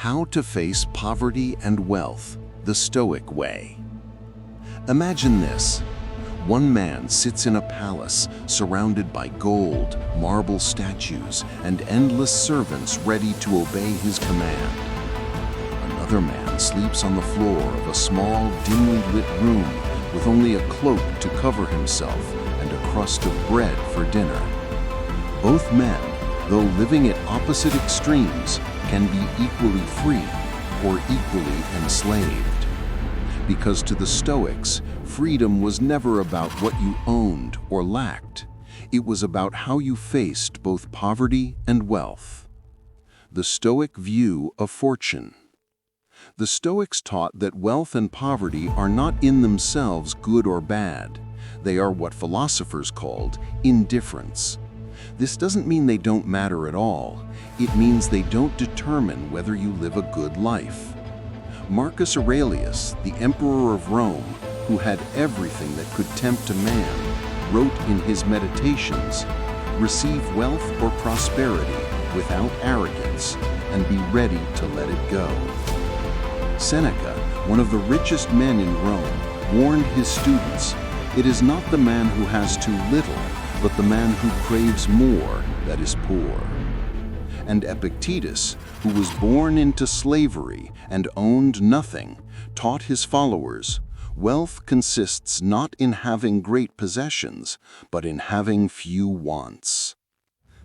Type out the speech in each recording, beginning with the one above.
How to face poverty and wealth the Stoic way. Imagine this. One man sits in a palace surrounded by gold, marble statues, and endless servants ready to obey his command. Another man sleeps on the floor of a small, dimly lit room with only a cloak to cover himself and a crust of bread for dinner. Both men, though living at opposite extremes, can be equally free or equally enslaved. Because to the Stoics, freedom was never about what you owned or lacked. It was about how you faced both poverty and wealth. The Stoic view of fortune. The Stoics taught that wealth and poverty are not in themselves good or bad. They are what philosophers called indifference. This doesn't mean they don't matter at all. It means they don't determine whether you live a good life. Marcus Aurelius, the emperor of Rome, who had everything that could tempt a man, wrote in his Meditations, "Receive wealth or prosperity without arrogance, and be ready to let it go." Seneca, one of the richest men in Rome, warned his students, "It is not the man who has too little, but the man who craves more that is poor." And Epictetus, who was born into slavery and owned nothing, taught his followers, "Wealth consists not in having great possessions, but in having few wants."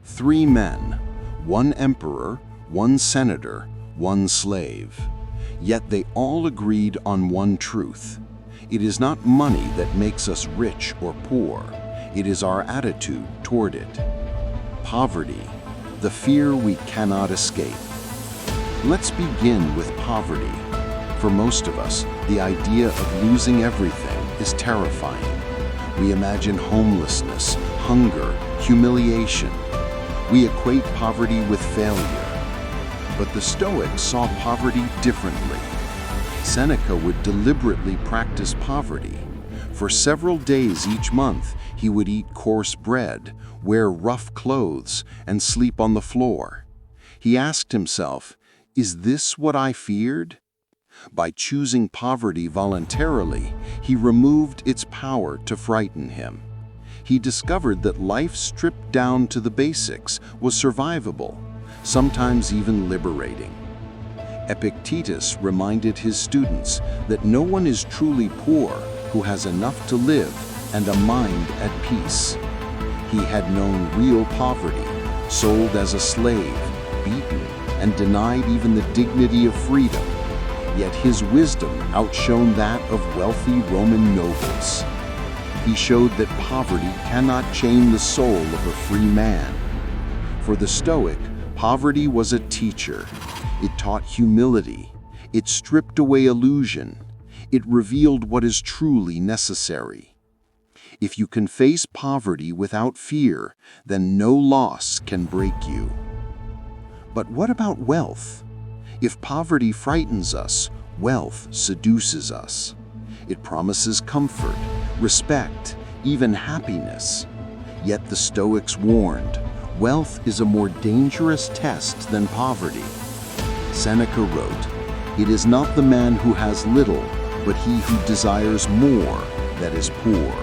3 men, 1 emperor, 1 senator, 1 slave. Yet they all agreed on one truth. It is not money that makes us rich or poor. It is our attitude toward it. Poverty, the fear we cannot escape. Let's begin with poverty. For most of us, the idea of losing everything is terrifying. We imagine homelessness, hunger, humiliation. We equate poverty with failure. But the Stoics saw poverty differently. Seneca would deliberately practice poverty. For several days each month, he would eat coarse bread, wear rough clothes, and sleep on the floor. He asked himself, "Is this what I feared?" By choosing poverty voluntarily, he removed its power to frighten him. He discovered that life stripped down to the basics was survivable, sometimes even liberating. Epictetus reminded his students that no one is truly poor who has enough to live and a mind at peace. He had known real poverty, sold as a slave, beaten, and denied even the dignity of freedom. Yet his wisdom outshone that of wealthy Roman nobles. He showed that poverty cannot chain the soul of a free man. For the Stoic, poverty was a teacher. It taught humility. It stripped away illusion. It revealed what is truly necessary. If you can face poverty without fear, then no loss can break you. But what about wealth? If poverty frightens us, wealth seduces us. It promises comfort, respect, even happiness. Yet the Stoics warned, wealth is a more dangerous test than poverty. Seneca wrote, "It is not the man who has little, but he who desires more that is poor."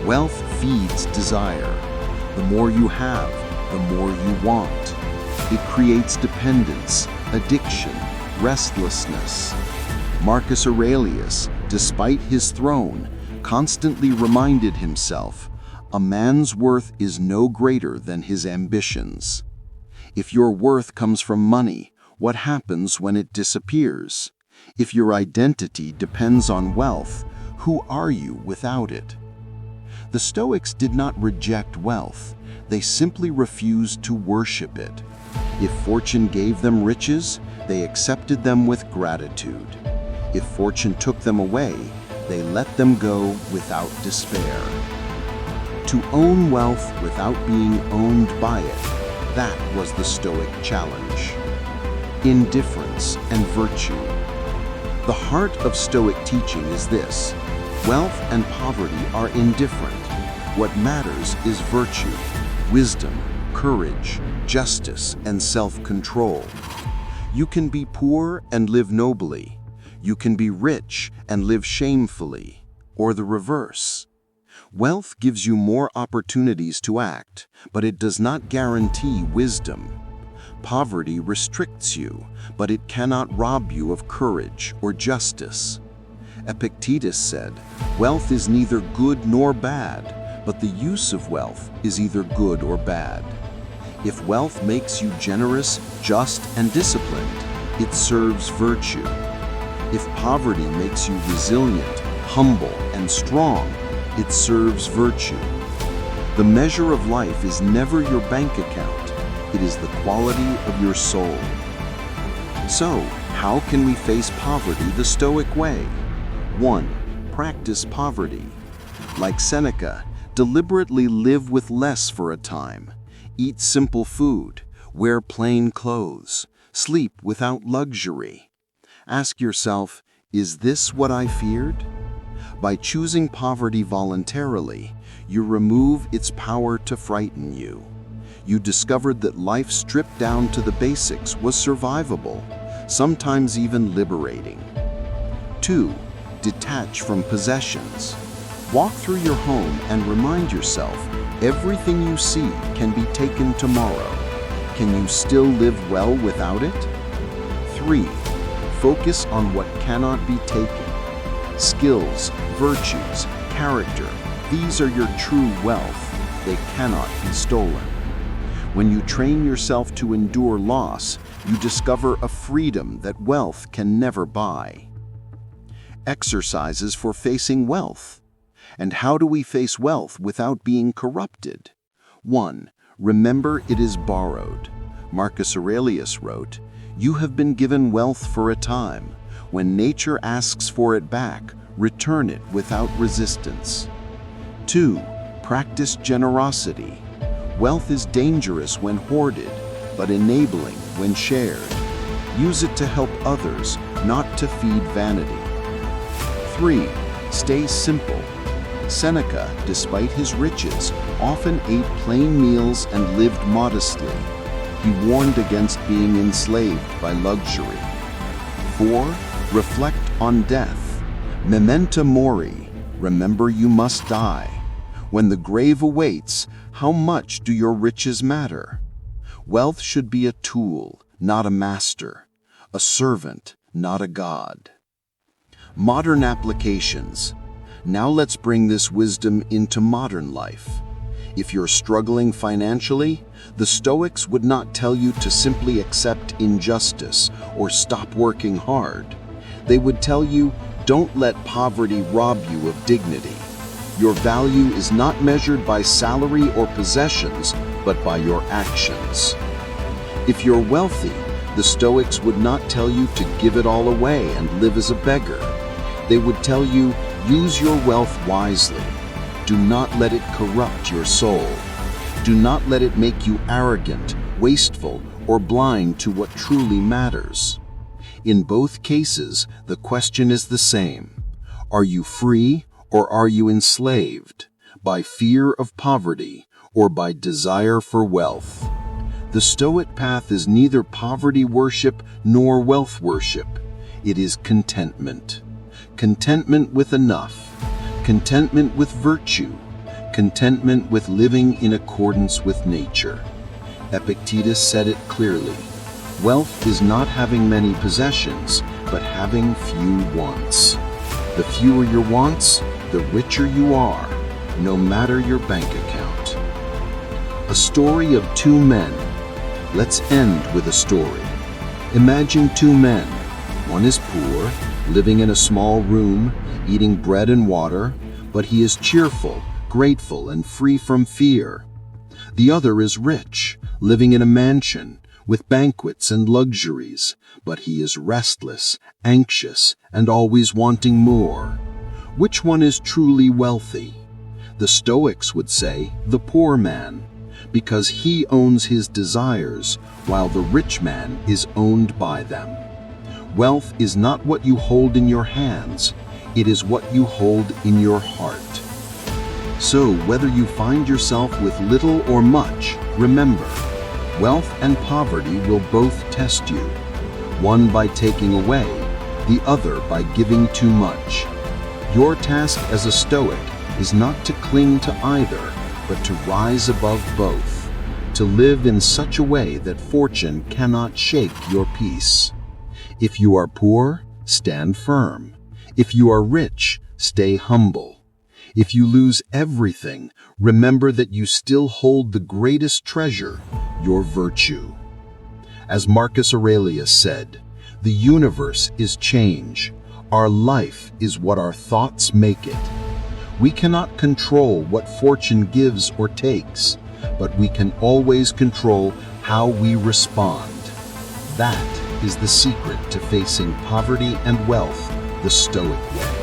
Wealth feeds desire. The more you have, the more you want. It creates dependence, addiction, restlessness. Marcus Aurelius, despite his throne, constantly reminded himself, "A man's worth is no greater than his ambitions." If your worth comes from money, what happens when it disappears? If your identity depends on wealth, who are you without it? The Stoics did not reject wealth. They simply refused to worship it. If fortune gave them riches, they accepted them with gratitude. If fortune took them away, they let them go without despair. To own wealth without being owned by it, that was the Stoic challenge. Indifference and virtue. The heart of Stoic teaching is this: wealth and poverty are indifferent. What matters is virtue, wisdom, courage, justice, and self-control. You can be poor and live nobly. You can be rich and live shamefully, or the reverse. Wealth gives you more opportunities to act, but it does not guarantee wisdom. Poverty restricts you, but it cannot rob you of courage or justice. Epictetus said, "Wealth is neither good nor bad, but the use of wealth is either good or bad." If wealth makes you generous, just, and disciplined, it serves virtue. If poverty makes you resilient, humble, and strong, it serves virtue. The measure of life is never your bank account. It is the quality of your soul. So, how can we face poverty the Stoic way? 1. Practice poverty. Like Seneca, deliberately live with less for a time. Eat simple food, wear plain clothes, sleep without luxury. Ask yourself, is this what I feared? By choosing poverty voluntarily, you remove its power to frighten you. You discovered that life stripped down to the basics was survivable, sometimes even liberating. 2. Detach from possessions. Walk through your home and remind yourself, everything you see can be taken tomorrow. Can you still live well without it? 3. Focus on what cannot be taken. Skills, virtues, character, these are your true wealth. They cannot be stolen. When you train yourself to endure loss, you discover a freedom that wealth can never buy. Exercises for facing wealth. And how do we face wealth without being corrupted? 1. Remember it is borrowed. Marcus Aurelius wrote, "You have been given wealth for a time. When nature asks for it back, return it without resistance." 2. Practice generosity. Wealth is dangerous when hoarded, but enabling when shared. Use it to help others, not to feed vanity. 3. Stay simple. Seneca, despite his riches, often ate plain meals and lived modestly. He warned against being enslaved by luxury. 4. Reflect on death. Memento mori. Remember you must die. When the grave awaits, how much do your riches matter? Wealth should be a tool, not a master. A servant, not a god. Modern applications. Now let's bring this wisdom into modern life. If you're struggling financially, the Stoics would not tell you to simply accept injustice or stop working hard. They would tell you, don't let poverty rob you of dignity. Your value is not measured by salary or possessions, but by your actions. If you're wealthy, the Stoics would not tell you to give it all away and live as a beggar. They would tell you, use your wealth wisely. Do not let it corrupt your soul. Do not let it make you arrogant, wasteful, or blind to what truly matters. In both cases, the question is the same. Are you free or are you enslaved? By fear of poverty or by desire for wealth? The Stoic path is neither poverty worship nor wealth worship. It is contentment. Contentment with enough, contentment with virtue, contentment with living in accordance with nature. Epictetus said it clearly. Wealth is not having many possessions, but having few wants. The fewer your wants, the richer you are, no matter your bank account. A story of two men. Let's end with a story. Imagine two men. One is poor, living in a small room, eating bread and water, but he is cheerful, grateful, and free from fear. The other is rich, living in a mansion, with banquets and luxuries, but he is restless, anxious, and always wanting more. Which one is truly wealthy? The Stoics would say the poor man, because he owns his desires, while the rich man is owned by them. Wealth is not what you hold in your hands, it is what you hold in your heart. So whether you find yourself with little or much, remember, wealth and poverty will both test you. one by taking away, the other by giving too much. Your task as a Stoic is not to cling to either, but to rise above both, to live in such a way that fortune cannot shake your peace. If you are poor, stand firm. If you are rich, stay humble. If you lose everything, remember that you still hold the greatest treasure, your virtue. As Marcus Aurelius said, the universe is change. Our life is what our thoughts make it. We cannot control what fortune gives or takes, but we can always control how we respond. That is the secret to facing poverty and wealth the Stoic way.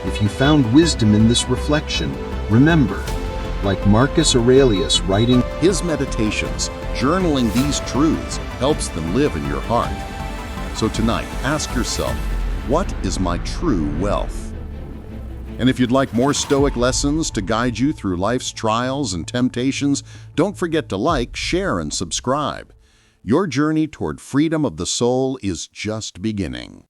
If you found wisdom in this reflection, remember, like Marcus Aurelius writing His meditations, journaling these truths helps them live in your heart. So tonight, ask yourself, what is my true wealth? And if you'd like more Stoic lessons to guide you through life's trials and temptations, don't forget to like, share, and subscribe. Your journey toward freedom of the soul is just beginning.